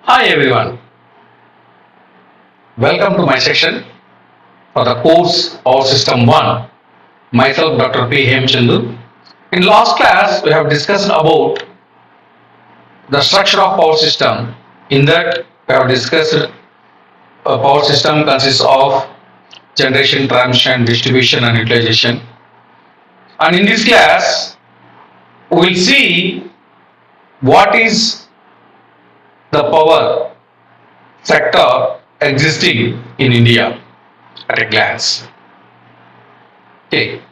Hi everyone, welcome to my section for the course Power System 1. Myself Dr. P. Hemchandu. In last class we have discussed about the structure of power system. In that we have discussed a power system consists of generation, transmission, distribution and utilization. And in this class we will see what is the power sector existing in India at a glance. Okay.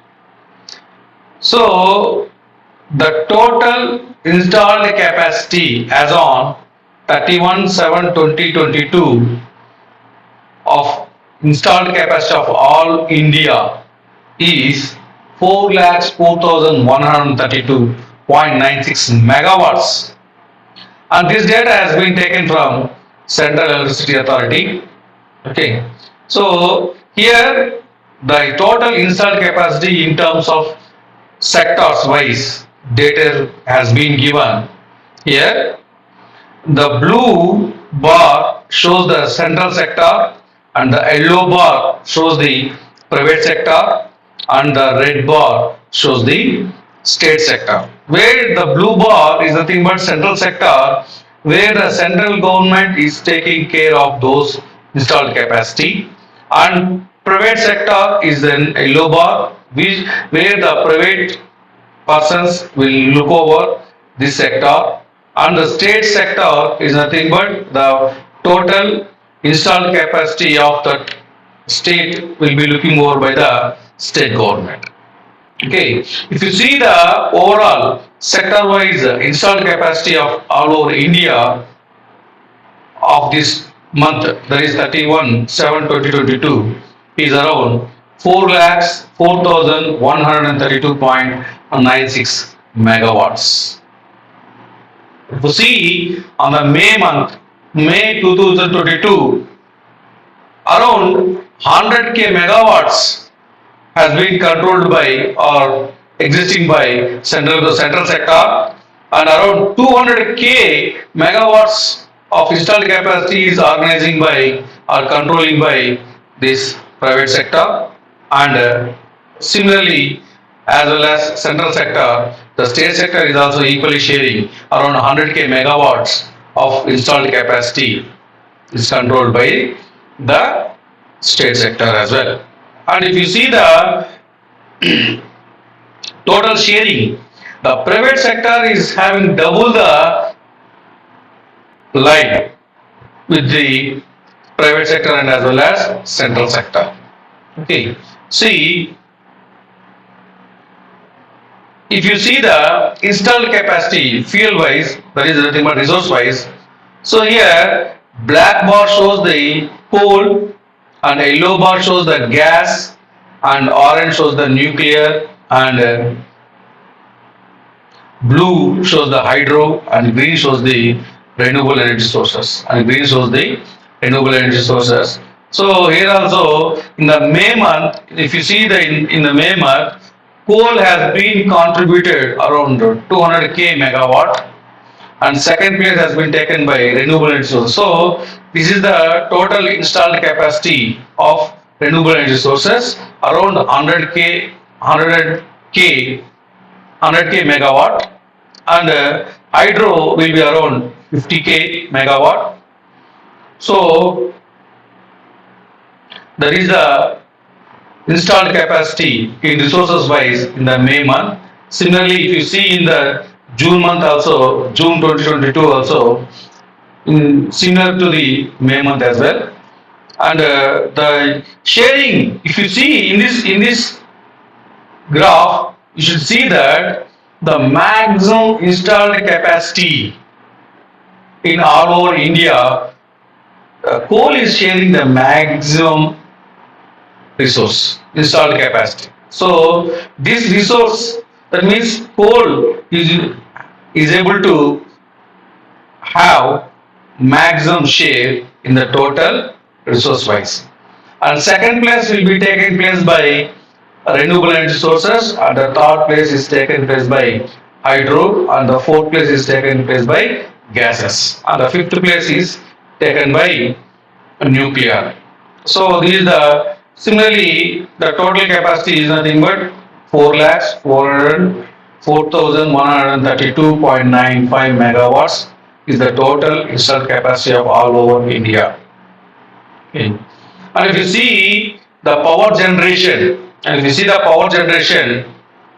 So the total installed capacity as on 31/7/2022 of installed capacity of all India is 4,04,132.96 megawatts, and this data has been taken from Central Electricity Authority. Okay, so here the total installed capacity in terms of sectors wise data has been given. Here the blue bar shows the central sector and the yellow bar shows the private sector and the red bar shows the state sector, where the blue bar is nothing but central sector, where the central government is taking care of those installed capacity, and private sector is the yellow bar, which where the private persons will look over this sector, and the state sector is nothing but the total installed capacity of the state will be looking over by the state government. Okay, if you see the overall sector wise installed capacity of all over India of this month, that is 31/7/2022, is around 4,04,132.96 megawatts. If you see on the May month, May 2022, around 100k megawatts has been controlled by or existing by central sector, and around 200k megawatts of installed capacity is organizing by or controlling by this private sector, and similarly as well as central sector, the state sector is also equally sharing around 100k megawatts of installed capacity is controlled by the state sector as well. And if you see the total sharing, the private sector is having double the line with the private sector and as well as central sector. Okay, see, if you see the installed capacity fuel wise, that is nothing but resource wise. So here black bar shows the coal and yellow bar shows the gas and orange shows the nuclear and blue shows the hydro and green shows the renewable energy sources, and green shows the renewable energy sources. So here also in the May month, if you see the in the May month, coal has been contributed around 200k megawatt, and second place has been taken by renewable energy sources. So this is the total installed capacity of renewable energy sources around 100k megawatt, and hydro will be around 50k megawatt. So there is the installed capacity in resources wise in the May month. Similarly, if you see in the June month also, June 2022 also, similar to the May month as well. And the sharing, if you see in this graph, you should see that the maximum installed capacity in all over India, coal is sharing the maximum resource installed capacity. So this resource, that means coal is able to have maximum share in the total resource wise, and second place will be taken place by renewable energy sources, and the third place is taken place by hydro, and the fourth place is taken place by gases, and the fifth place is taken by nuclear. So this is the similarly the total capacity is nothing but 4,132.95 megawatts is the total installed capacity of all over India. Okay. And if you see the power generation, and if you see the power generation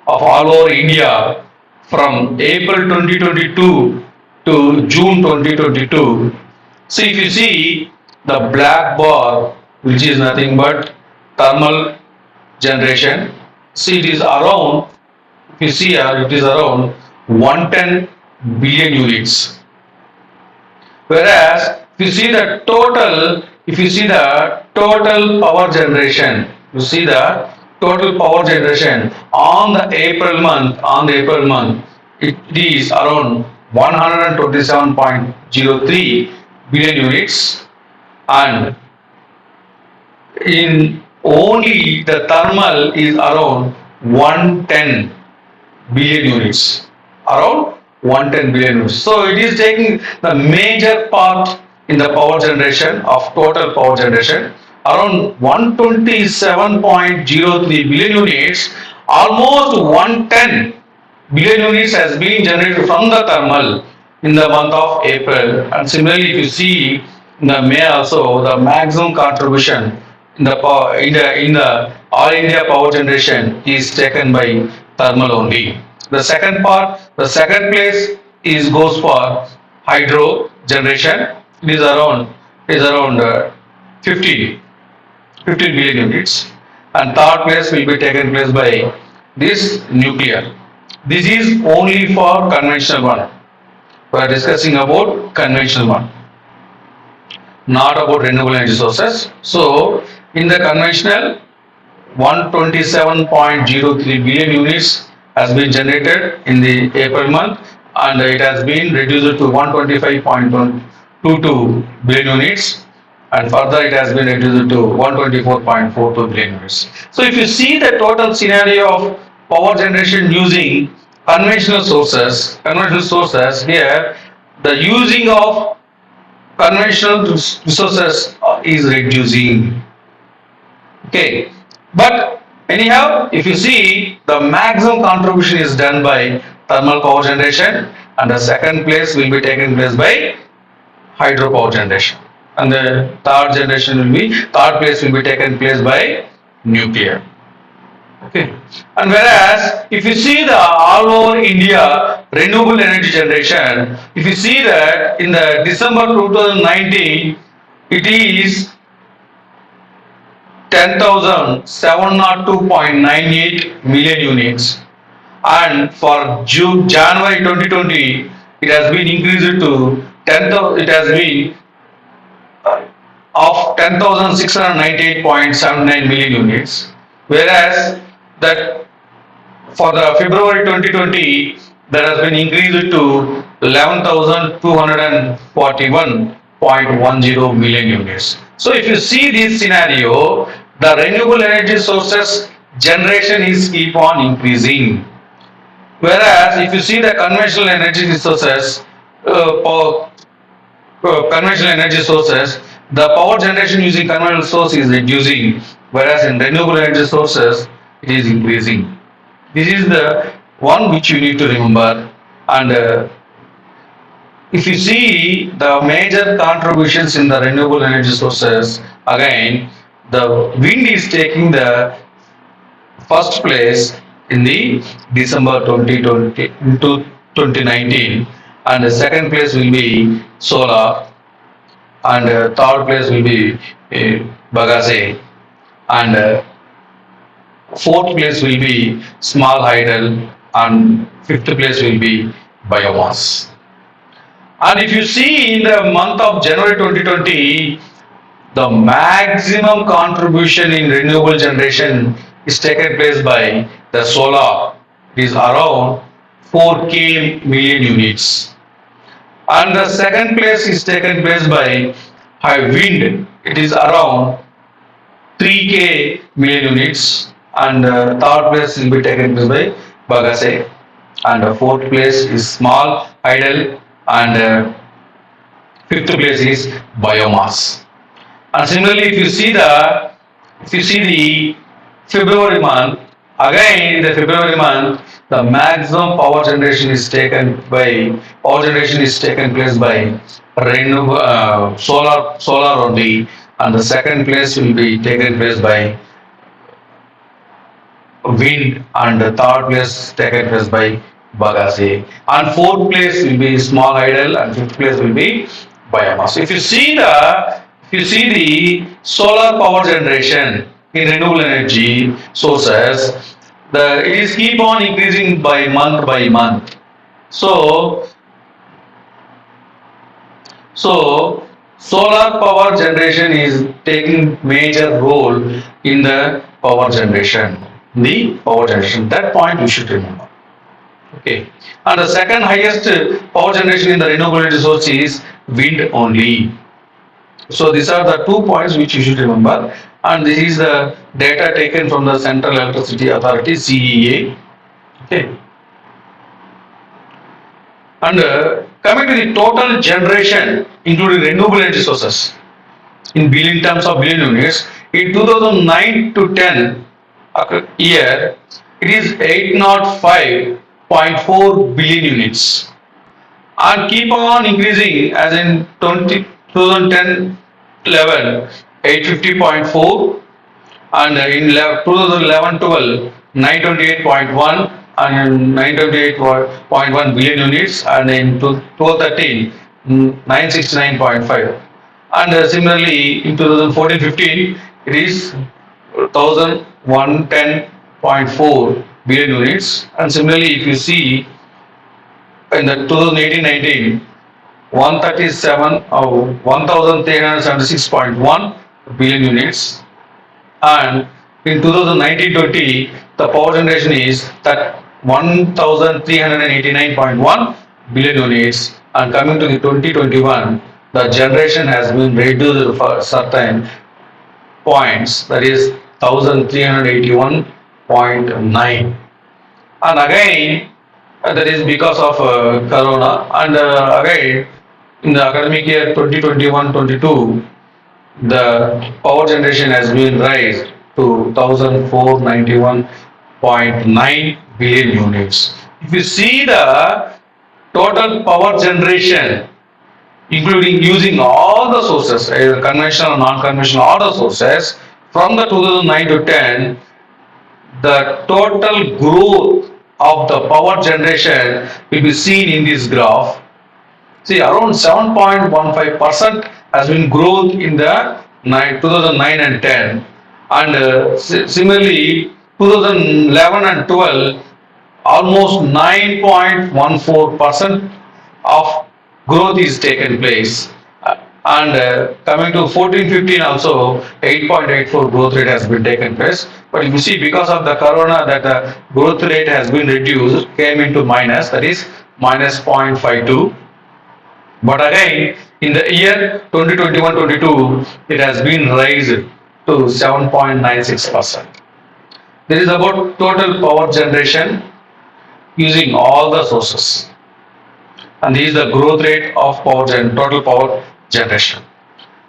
of all over India from April 2022 to June 2022, see if you see the black bar, which is nothing but thermal generation, see it is around, if you see here, it is around 110 billion units. Whereas if you see the total power generation, you see the total power generation on the April month, it is around 127.03 billion units, and in only the thermal is around 110 billion units, around 110 billion units. So it is taking the major part in the power generation of total power generation, around 127.03 billion units, almost 110 billion units has been generated from the thermal in the month of April. And similarly, if you see in the May also, the maximum contribution in the power, in the all India power generation is taken by thermal only. The second place is goes for hydro generation. It is around 15 billion units, and third place will be taken place by this nuclear. This is only for conventional one. We are discussing about conventional one, not about renewable energy sources. So in the conventional, 127.03 billion units has been generated in the April month, and it has been reduced to 125.22 billion units, and further it has been reduced to 124.42 billion units. So if you see the total scenario of power generation using conventional sources here, the using of conventional resources is reducing. Okay, but anyhow, if you see the maximum contribution is done by thermal power generation, and the second place will be taken place by hydropower generation, and the third place will be taken place by nuclear. Okay, and whereas if you see the all over India renewable energy generation, if you see that in the December 2019, it is 10,702.98 million units, and for January 2020 it has been increased to 10,000, it has been of 10,698.79 million units, whereas that for the February 2020 that has been increased to 11,241.10 million units. So if you see this scenario, the renewable energy sources generation is keep on increasing. Whereas if you see the conventional energy sources, the power generation using conventional source is reducing, whereas in renewable energy sources it is increasing. This is the one which you need to remember. And if you see the major contributions in the renewable energy sources, again the wind is taking the first place in the December 2020 to 2019, and the second place will be solar, and third place will be Bagase, and fourth place will be small hydel, and fifth place will be biomass. And if you see in the month of January 2020, the maximum contribution in renewable generation is taken place by the solar. It is around 4k million units. And the second place is taken place by high wind. It is around 3k million units, and third place will be taken place by Bagase, and the fourth place is small idle, and Fifth place is biomass. And similarly, if you see the February month, again in the February month, the maximum power generation is taken place by solar only, and the second place will be taken place by wind, and the third place taken place by bagasse, and fourth place will be small hydel, and fifth place will be biomass. If you see the solar power generation in renewable energy sources, the it is keep on increasing by month. So so solar power generation is taking major role in the power generation. The power generation. That point you should remember. Okay. And the second highest power generation in the renewable energy source is wind only. So these are the 2 points which you should remember. And this is the data taken from the Central Electricity Authority (CEA). Okay. And coming to the total generation, including renewable energy sources, in billion terms of billion units, in 2009 to 10 year, it is 805.4 billion units, and keep on increasing as in 2010 11 850.4, and in 2011-12 928.1 and 928.1 billion units, and in 2013 969.5, and similarly in 2014-15 it is 1110.4 billion units, and similarly if you see in the 2018-19 137 or 1376.1 billion units, and in 2019-20 the power generation is that 1389.1 billion units, and coming to the 2021 the generation has been reduced for certain points, that is 1381.9, and again that is because of corona, and again in the academic year 2021-22 the power generation has been raised to 1491.9 billion units. If you see the total power generation, including using all the sources, conventional and non-conventional, all the sources, from the 2009 to 10, the total growth of the power generation will be seen in this graph. See, around 7.15% has been growth in the 2009 and 10, and similarly 2011 and 12 almost 9.14% of growth is taken place, and coming to 14-15 also 8.84 growth rate has been taken place. But if you see, because of the corona, that the growth rate has been reduced, came into minus, that is minus 0.52. But again, in the year 2021-22, it has been raised to 7.96%. This is about total power generation using all the sources, and this is the growth rate of total power generation.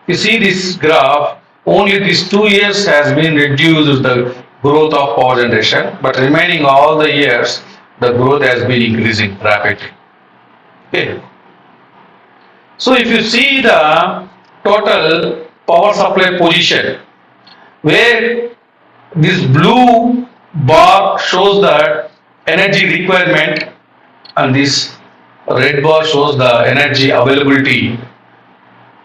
You see this graph, only these 2 years has been reduced the growth of power generation, but remaining all the years the growth has been increasing rapidly. Okay. So if you see the total power supply position, where this blue bar shows the energy requirement and this red bar shows the energy availability.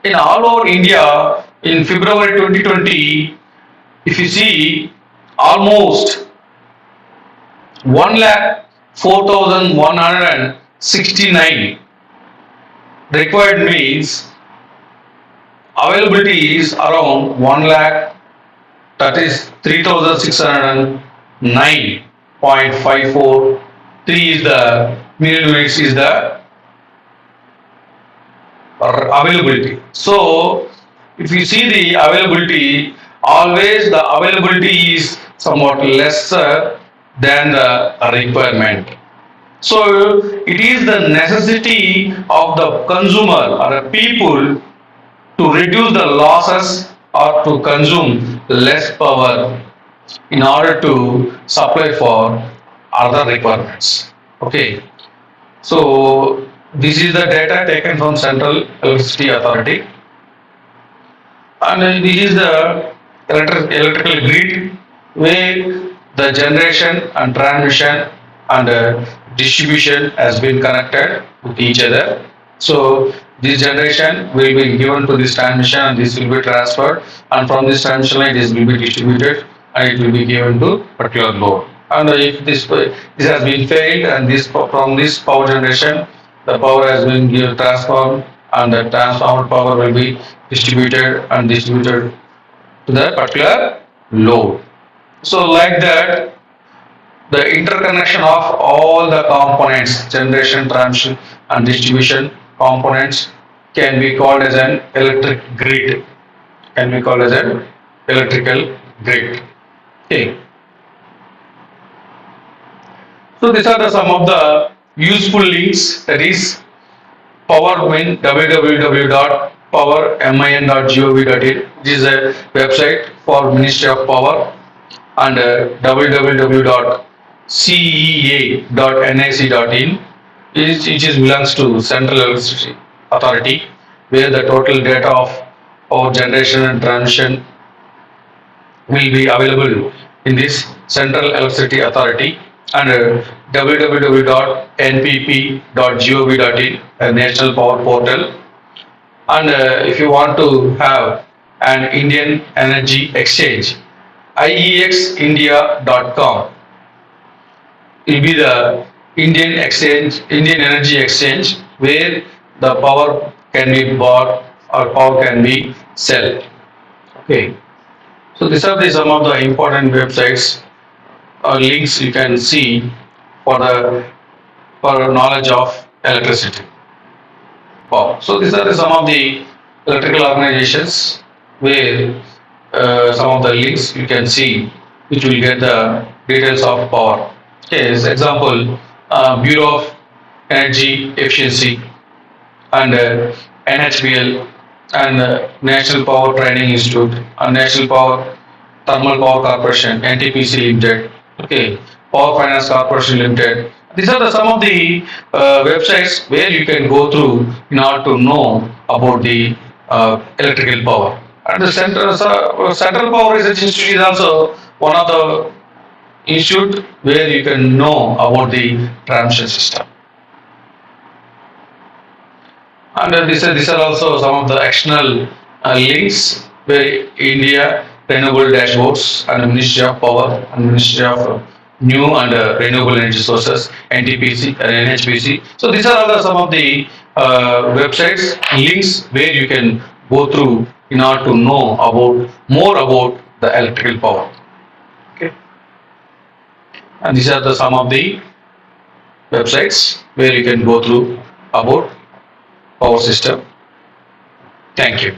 In all over India, in February 2020, if you see, almost 1,04,169 required means availability is around 1 lakh, that is 3,609.54. 3 is the million units is the availability. So if you see the availability, always the availability is somewhat lesser than the requirement. So it is the necessity of the consumer or the people to reduce the losses or to consume less power in order to supply for other requirements. Okay, so this is the data taken from Central Electricity Authority, and this is the electrical grid where the generation and transmission and distribution has been connected with each other. So this generation will be given to this transmission and this will be transferred, and from this transmission line this will be distributed and it will be given to particular load. And if this has been failed and this from this power generation the power has been transformed and the transformed power will be distributed and distributed to the particular load. So like that, the interconnection of all the components, generation, transmission and distribution components can be called as an electric grid. Can be called as an electrical grid. Okay. So these are the some of the useful links, that is PowerMin, www.powermin.gov.in, which is a website for Ministry of Power, and www.cea.nic.in, which belongs to Central Electricity Authority, where the total data of power generation and transmission will be available in this Central Electricity Authority, and www.npp.gov.in, a national power portal. And if you want to have an Indian Energy Exchange, iexindia.com will be the Indian Energy Exchange, where the power can be bought or power can be sold. Okay. So these are some of the important websites or links you can see for the for knowledge of electricity. Power. So these are some of the electrical organizations where some of the links you can see, which will get the details of power. Okay, as example, Bureau of Energy Efficiency and NHPL and National Power Training Institute and National Power Thermal Power Corporation, NTPC Limited, okay, Power Finance Corporation Limited. These are some of the websites where you can go through in order to know about the electrical power. And the Central Power Research Institute is also one of the institute where you can know about the transmission system. And these are also some of the external links where India renewable dashboards and Ministry of Power and Ministry of New and Renewable Energy Sources, NTPC and NHPC. So these are all some of the websites links where you can go through in order to know about more about the electrical power. Okay. And these are some of the websites where you can go through about power system. Thank you.